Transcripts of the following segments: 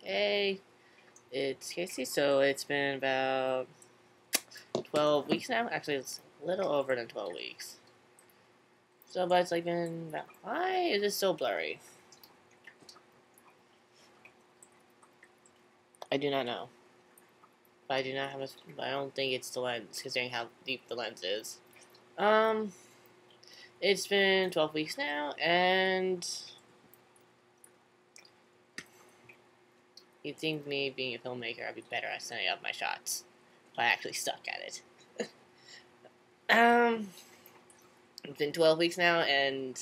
Hey, it's Casey. So it's been about 12 weeks now. Actually, it's a little over than 12 weeks. So, but it's like been about, why is it so blurry? I do not know. But I do not have a, I don't think it's the lens, considering how deep the lens is. Um, it's been 12 weeks now, and you'd think me being a filmmaker, I'd be better at setting up my shots. But I actually suck at it. It's been 12 weeks now, and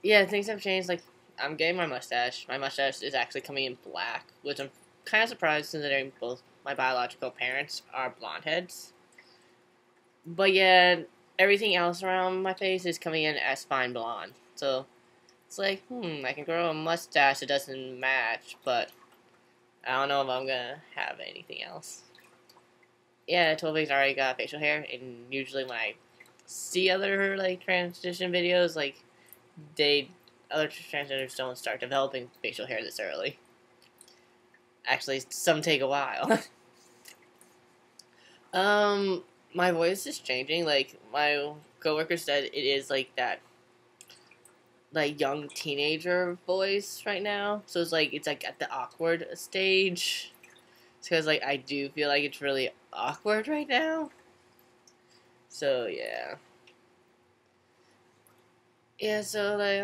yeah, things have changed. Like, I'm getting my mustache. My mustache is actually coming in black, which I'm kind of surprised considering both my biological parents are blonde heads. But yeah, everything else around my face is coming in as fine blonde. So it's like, I can grow a mustache that doesn't match, but I don't know if I'm gonna have anything else. Yeah, 12 weeks already got facial hair, and usually when I see other like transition videos, like other transgenders don't start developing facial hair this early. Actually, some take a while. My voice is changing. Like my coworker said, it is like that, like young teenager voice right now. So it's like at the awkward stage. Because like I do feel like it's really awkward right now. So yeah. Yeah, so like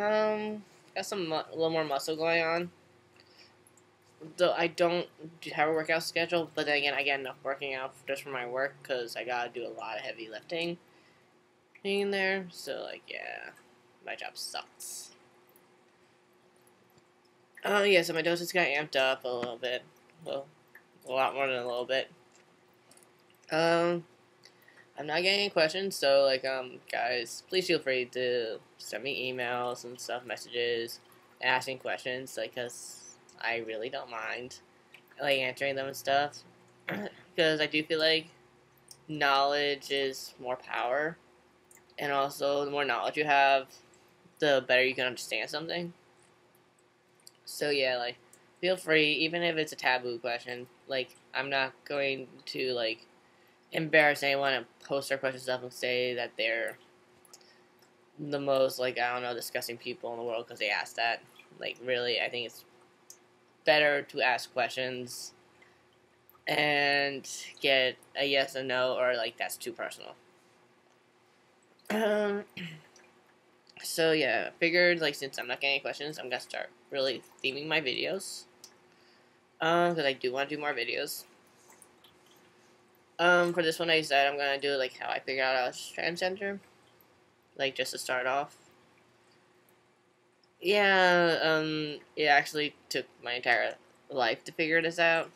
got a little more muscle going on. Though I don't have a workout schedule, but then again, I get enough working out just for my work because I gotta do a lot of heavy lifting in there. So like yeah, my job sucks. Oh yeah, so my doses got amped up a little bit, well, a lot more than a little bit. Um, I'm not getting any questions, so like guys, please feel free to send me emails and stuff, messages, asking questions, like, cause I really don't mind like answering them and stuff, because I do feel like knowledge is more power, and also the more knowledge you have, the better you can understand something. So yeah, like feel free, even if it's a taboo question. Like I'm not going to like embarrass anyone and post their questions up and say that they're the most like I don't know disgusting people in the world because they asked that. Like really, I think it's better to ask questions and get a yes or no, or like that's too personal. Um, so yeah, figured like since I'm not getting any questions, I'm gonna start really theming my videos. Because I do want to do more videos. For this one I said I'm gonna do like how I figured out I was transgender. Like just to start off. Yeah, it actually took my entire life to figure this out.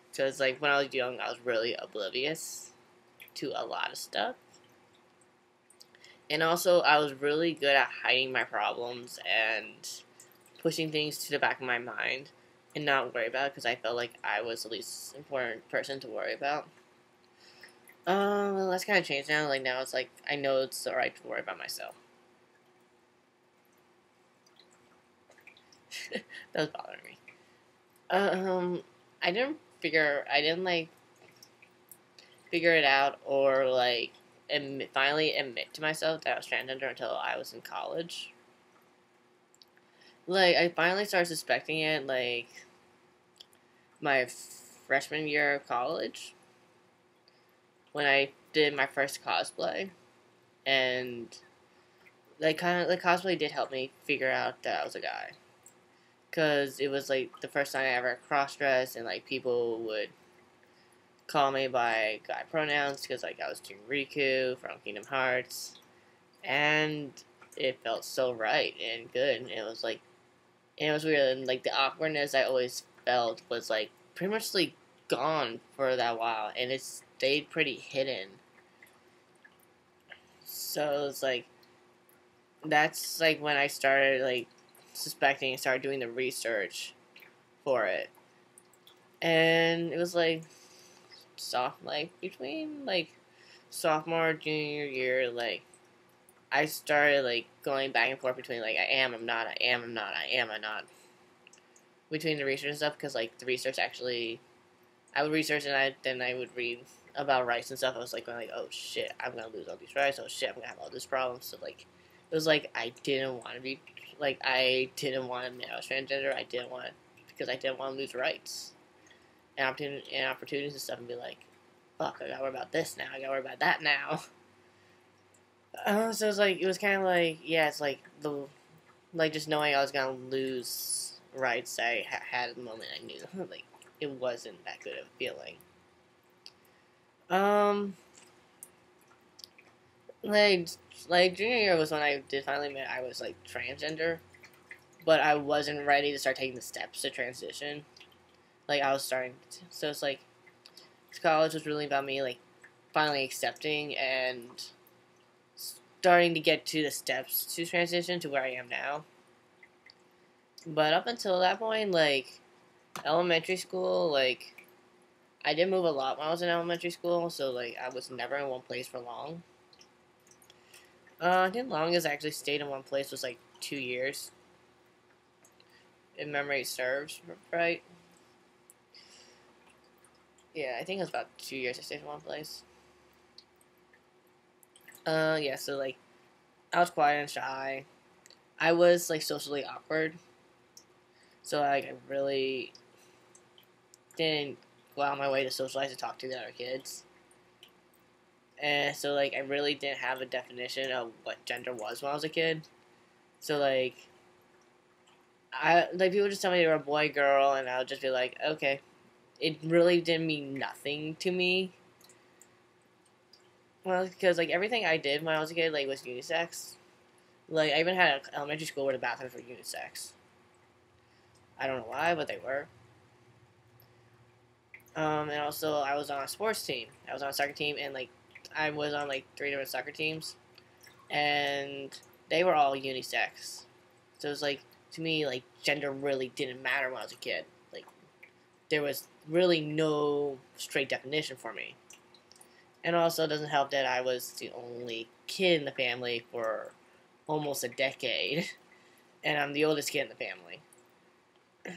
Because like when I was young I was really oblivious to a lot of stuff. And also, I was really good at hiding my problems and pushing things to the back of my mind and not worry about it because I felt like I was the least important person to worry about. Well, that's kind of changed now. Like, now it's like, I know it's alright to worry about myself. That was bothering me. I didn't, like, figure it out or, like, finally admit to myself that I was transgender until I was in college. Like, I finally started suspecting it, like, my freshman year of college when I did my first cosplay. And, like, kind of, like, cosplay did help me figure out that I was a guy. Because it was, like, the first time I ever cross-dressed, and, like, people would call me by guy pronouns because, like, I was doing Riku from Kingdom Hearts. And it felt so right and good. And it was, like, and it was weird, and like the awkwardness I always felt was like pretty much like gone for that while, and it stayed pretty hidden. So it's like that's like when I started like suspecting and started doing the research for it, and it was like between like sophomore junior year, like I started like going back and forth between like I am, I'm not, I am, I'm not, I am, I'm not. between the research and stuff, because like the research actually, I would research and then I would read about rights and stuff. I was like going like, oh shit, I'm gonna lose all these rights. Oh shit, I'm gonna have all this problems. So like, it was like I didn't want to be like I didn't want to admit I was transgender. I didn't want because I didn't want to lose rights and opportunities and stuff, and be like, fuck, I gotta worry about this now. I gotta worry about that now. So it's like it was kind of like yeah, it's like the like just knowing I was gonna lose rights I had at the moment. I knew like it wasn't that good of a feeling. Um, like like junior year was when I did finally admit I was like transgender, but I wasn't ready to start taking the steps to transition. Like I was starting, so it's like college was really about me like finally accepting and starting to get to the steps to transition to where I am now. But up until that point, like elementary school, like I did move a lot when I was in elementary school, so like I was never in one place for long. I think the longest I actually stayed in one place was like 2 years. If memory serves right. Yeah, I think it was about 2 years I stayed in one place. Yeah, so like I was quiet and shy. I was like socially awkward. So like I really didn't go out of my way to socialize and talk to the other kids. And so like I really didn't have a definition of what gender was when I was a kid. So like I like people just tell me they were a boy, girl, and I would just be like, okay. It really didn't mean nothing to me. Well, because like everything I did when I was a kid like was unisex. Like I even had an elementary school where the bathrooms were unisex. I don't know why, but they were. And also I was on a sports team. I was on a soccer team, and like I was on like 3 different soccer teams, and they were all unisex. So it was like to me like gender really didn't matter when I was a kid. Like there was really no straight definition for me. And also it doesn't help that I was the only kid in the family for almost a decade, and I'm the oldest kid in the family.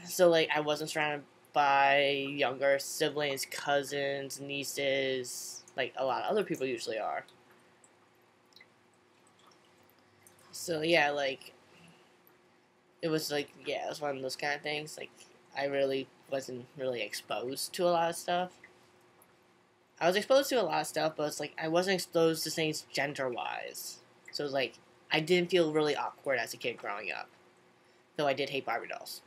So like I wasn't surrounded by younger siblings, cousins, nieces, like a lot of other people usually are. So yeah, like it was like yeah, it was one of those kind of things. Like I really wasn't really exposed to a lot of stuff. I was exposed to a lot of stuff, but it's like I wasn't exposed to things gender wise. So it was like I didn't feel really awkward as a kid growing up. Though I did hate Barbie dolls.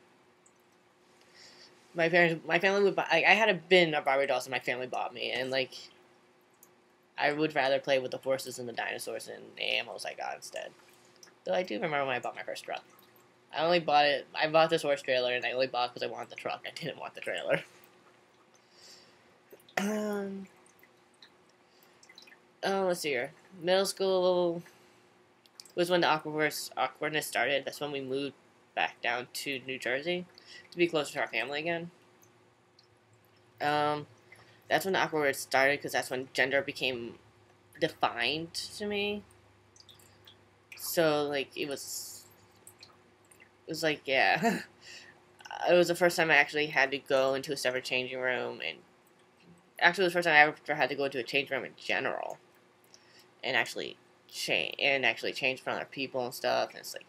My family would buy. I had a bin of Barbie dolls that my family bought me, and like I would rather play with the horses and the dinosaurs and the animals I got instead. Though I do remember when I bought my first truck. I only bought it. I bought this horse trailer, and I only bought it because I wanted the truck. I didn't want the trailer. Let's see here. Middle school was when the awkwardness started. That's when we moved back down to New Jersey to be closer to our family again. That's when the awkwardness started because that's when gender became defined to me. So like it was like yeah, it was the first time I actually had to go into a separate changing room, and actually it was the first time I ever had to go into a changing room in general, and actually change in front of other people and stuff. And it's like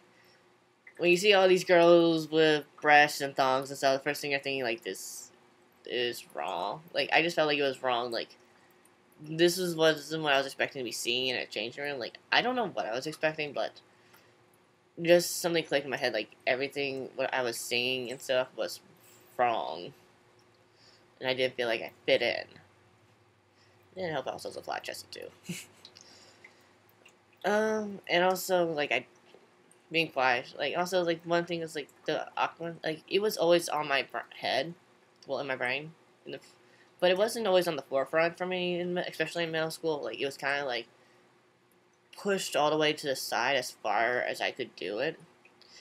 when you see all these girls with breasts and thongs and stuff, the first thing you're thinking like this is wrong. Like I just felt like it was wrong. Like this wasn't what I was expecting to be seeing in a changing room. Like I don't know what I was expecting, but just something clicked in my head. Like everything what I was seeing and stuff was wrong, and I didn't feel like I fit in. It didn't help. I also was a flat chested too. And also like I being quiet. Like also like one thing is like the awkward. Like it was always on my head, well in my brain, but it wasn't always on the forefront for me, especially in middle school. Like it was kind of like pushed all the way to the side as far as I could do it,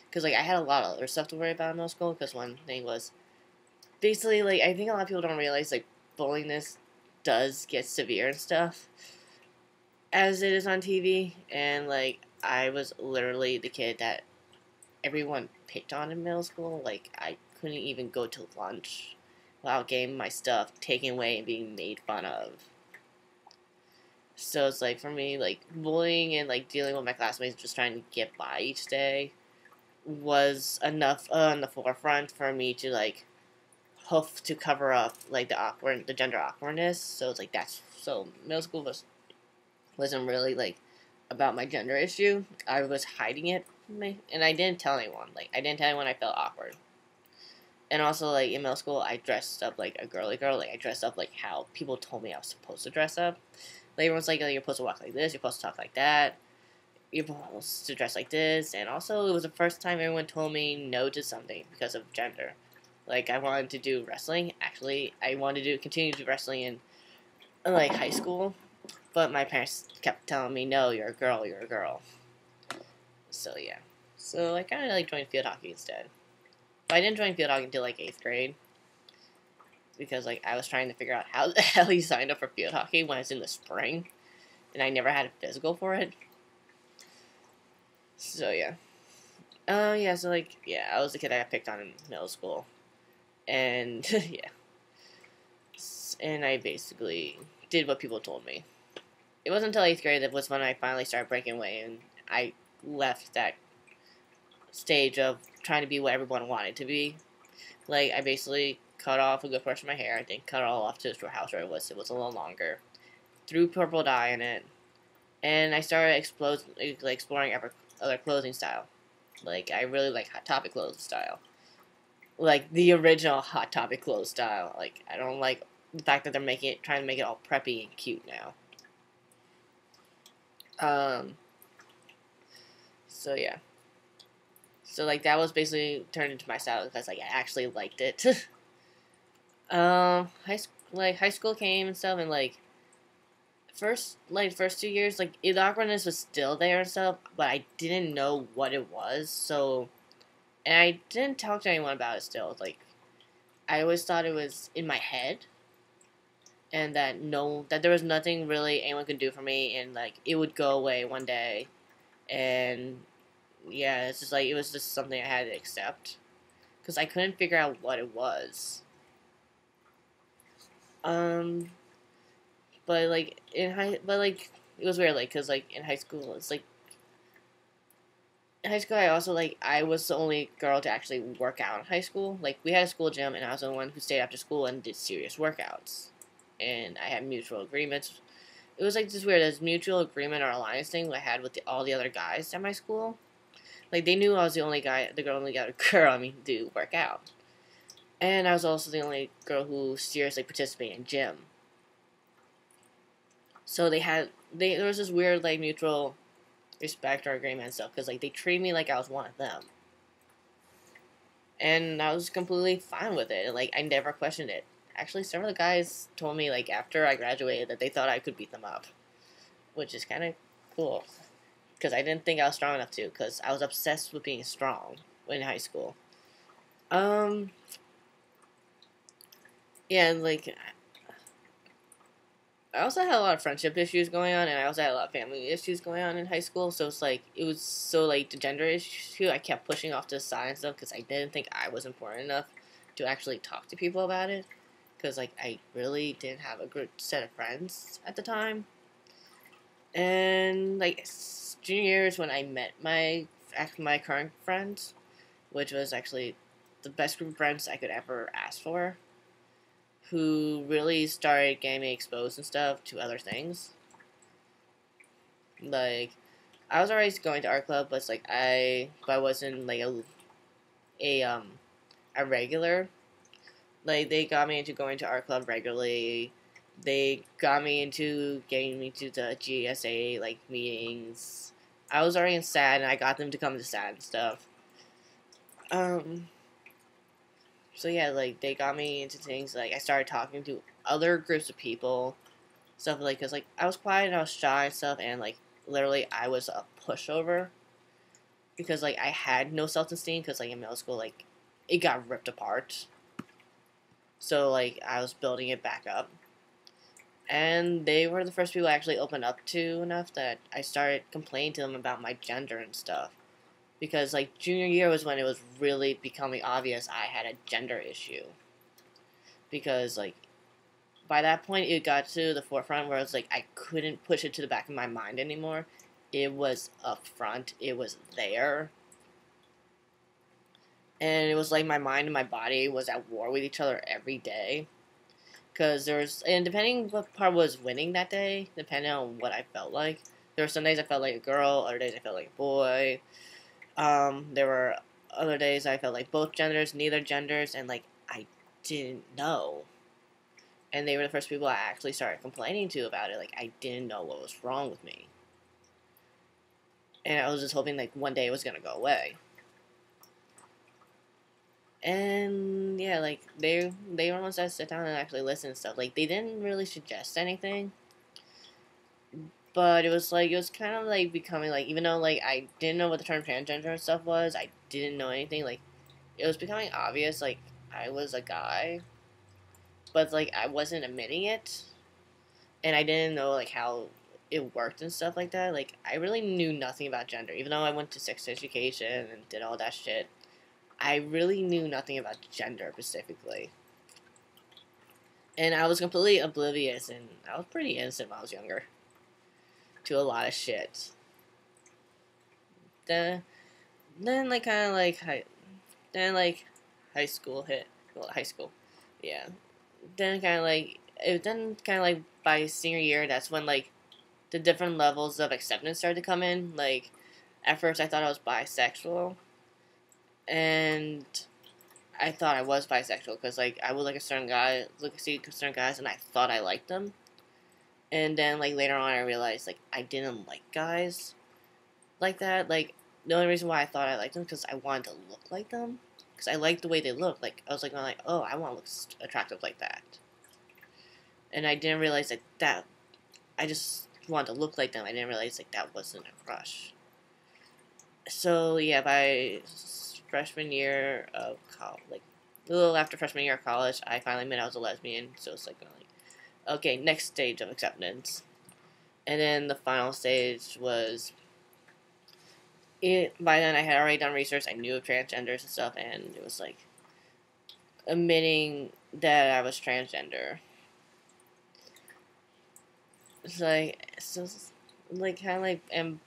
because like I had a lot of other stuff to worry about in middle school. Because one thing was basically like I think a lot of people don't realize like bullying this does get severe and stuff as it is on TV, and like I was literally the kid that everyone picked on in middle school. Like I couldn't even go to lunch without getting my stuff taken away and being made fun of. So it's like, for me, like, bullying and like dealing with my classmates just trying to get by each day was enough on the forefront for me to like hope to cover up like the gender awkwardness. So it's like middle school wasn't really like about my gender issue. I was hiding it, and I didn't tell anyone. Like, I didn't tell anyone I felt awkward. And also, like, in middle school, I dressed up like a girly girl. Like, I dressed up like how people told me I was supposed to dress up. Like, everyone's like, oh, you're supposed to walk like this, you're supposed to talk like that, you're supposed to dress like this. And also, it was the first time everyone told me no to something because of gender. Like, I wanted to do wrestling. Actually, I wanted to continue to do wrestling in, like, high school. But my parents kept telling me, no, you're a girl, you're a girl. So, yeah. So, I kind of, like, joined field hockey instead. But I didn't join field hockey until, like, 8th grade. Because, like, I was trying to figure out how the hell you signed up for field hockey when it's in the spring. And I never had a physical for it. So, yeah. Yeah, so, like, yeah, I was the kid I got picked on in middle school. And, yeah. And I basically did what people told me. It wasn't until 8th grade that was when I finally started breaking away, and I left that stage of trying to be what everyone wanted to be. Like, I basically cut off a good portion of my hair. I think cut it all off to the house where it was a little longer. Threw purple dye in it, and I started exploring other clothing style. Like, I really like Hot Topic clothes style. Like, the original Hot Topic clothes style. Like, I don't like the fact that they're trying to make it all preppy and cute now. So yeah. So, like, that was basically turned into my style because, like, I actually liked it. High school came and stuff, and, like, first 2 years, like, the awkwardness was still there and stuff, but I didn't know what it was, so, and I didn't talk to anyone about it still. Like, I always thought it was in my head, and that there was nothing really anyone could do for me, and, like, it would go away one day, and, yeah, it's just, like, it was just something I had to accept, because I couldn't figure out what it was. But, like, it was weird, like, because, like, in high school, it's, like, in high school, I also, like, I was the only girl to actually work out in high school. Like, we had a school gym, and I was the one who stayed after school and did serious workouts. And I had mutual agreements. It was, like, this weird, this mutual agreement or alliance thing I had with all the other guys at my school. Like, they knew I was the only girl, to work out. And I was also the only girl who seriously participated in gym. So there was this weird, like, mutual respect or agreement and stuff, because, like, they treated me like I was one of them. And I was completely fine with it. Like, I never questioned it. Actually, several of the guys told me, like, after I graduated that they thought I could beat them up. Which is kind of cool. Because I didn't think I was strong enough to, because I was obsessed with being strong in high school. Yeah, like, I also had a lot of friendship issues going on, and I also had a lot of family issues going on in high school, so it's like, it was so, like, the gender issue, I kept pushing off to the side and stuff, because I didn't think I was important enough to actually talk to people about it, because, like, I really didn't have a good set of friends at the time, and, like, junior year is when I met my current friends, which was actually the best group of friends I could ever ask for, who really started getting me exposed and stuff to other things. Like, I was already going to art club, but it's like I wasn't like a regular. Like, they got me into going to art club regularly. They got me into getting me to the GSA like meetings. I was already in SAD, and I got them to come to SAD and stuff. So yeah, like, they got me into things, like, I started talking to other groups of people, stuff like, because, like, I was quiet and I was shy and stuff, and, like, literally, I was a pushover, because, like, I had no self-esteem, because, like, in middle school, like, it got ripped apart, so, like, I was building it back up, and they were the first people I actually opened up to enough that I started complaining to them about my gender and stuff, because like junior year was when it was really becoming obvious I had a gender issue, because like by that point it got to the forefront where it's like I couldn't push it to the back of my mind anymore. It was up front, it was there, and it was like my mind and my body was at war with each other every day. Because there's, and depending what part was winning that day, depending on what I felt like, there were some days I felt like a girl, other days I felt like a boy. There were other days I felt like both genders, neither genders, and like I didn't know. And they were the first people I actually started complaining to about it. Like I didn't know what was wrong with me, and I was just hoping like one day it was gonna go away. And yeah, like they were ones that sit down and actually listen and stuff. Like they didn't really suggest anything, but it was like it was kind of like becoming like, even though like I didn't know what the term transgender and stuff was, I didn't know anything. Like it was becoming obvious like I was a guy, but like I wasn't admitting it, and I didn't know like how it worked and stuff like that. Like I really knew nothing about gender, even though I went to sex education and did all that shit. I really knew nothing about gender specifically. And I was completely oblivious, and I was pretty innocent when I was younger to a lot of shit. Then, then like kind of like then like high school hit. Well, high school, yeah. Then kind of like by senior year, that's when like the different levels of acceptance started to come in. Like at first, I thought I was bisexual, and I thought I was bisexual because like I would like a certain guy, see certain guys, and I thought I liked them. And then like later on, I realized like I didn't like guys like that. Like the only reason why I thought I liked them because I wanted to look like them, because I liked the way they looked. Like I was like, oh, I want to look attractive like that. And I didn't realize that I just wanted to look like them. I didn't realize like that wasn't a crush. So yeah, by freshman year of college, like a little after freshman year of college, I finally admitted I was a lesbian. So it's like, okay, next stage of acceptance. And then the final stage was it. By then, I had already done research. I knew of transgenders and stuff, and it was like admitting that I was transgender. It's like kind of like, and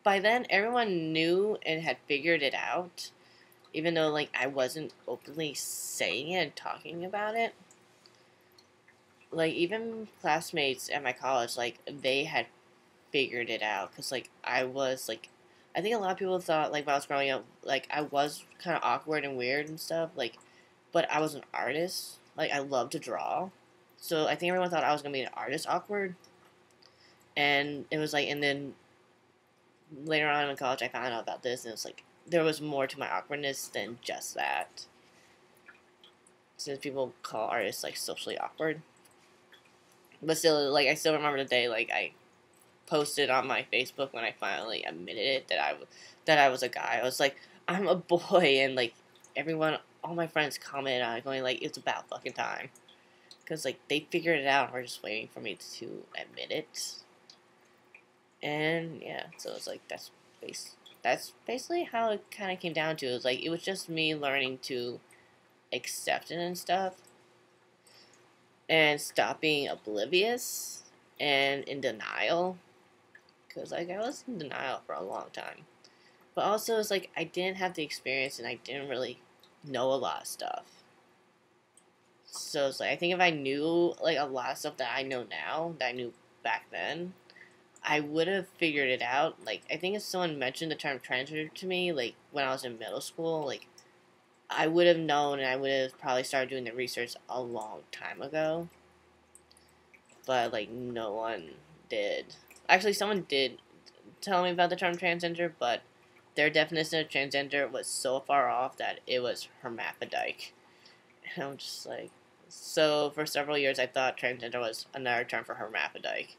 by then everyone knew and had figured it out, even though like I wasn't openly saying it and talking about it. Like even classmates at my college, like they had figured it out, because like I was like, I think a lot of people thought like when I was growing up, like I was kind of awkward and weird and stuff, like, but I was an artist. Like I love to draw, so I think everyone thought I was gonna be an artist awkward. And it was like, and then later on in college, I found out about this, and it was like there was more to my awkwardness than just that. Since people call artists like socially awkward, but still, like I still remember the day like I posted on my Facebook when I finally admitted it that I was a guy. I was like, I'm a boy, and like everyone, all my friends commented on it, going like, it's about fucking time, because like they figured it out and were just waiting for me to admit it. And yeah, so it's like that's basically how it kind of came down to. It was like it was just me learning to accept it and stuff, and stop being oblivious and in denial, because like I was in denial for a long time. But also it's like I didn't have the experience and I didn't really know a lot of stuff. So it's like I think if I knew like a lot of stuff that I know now that I knew back then, I would have figured it out. Like, I think if someone mentioned the term transgender to me, like, when I was in middle school, like, I would have known, and I would have probably started doing the research a long time ago. But, like, no one did. Actually, someone did tell me about the term transgender, but their definition of transgender was so far off that it was hermaphrodite. And I'm just like, so for several years I thought transgender was another term for hermaphrodite.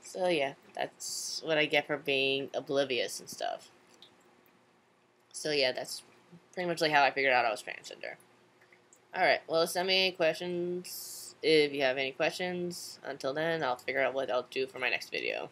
So yeah, that's what I get for being oblivious and stuff. So yeah, that's pretty much like how I figured out I was transgender. Alright, well, send me any questions if you have any questions. Until then, I'll figure out what I'll do for my next video.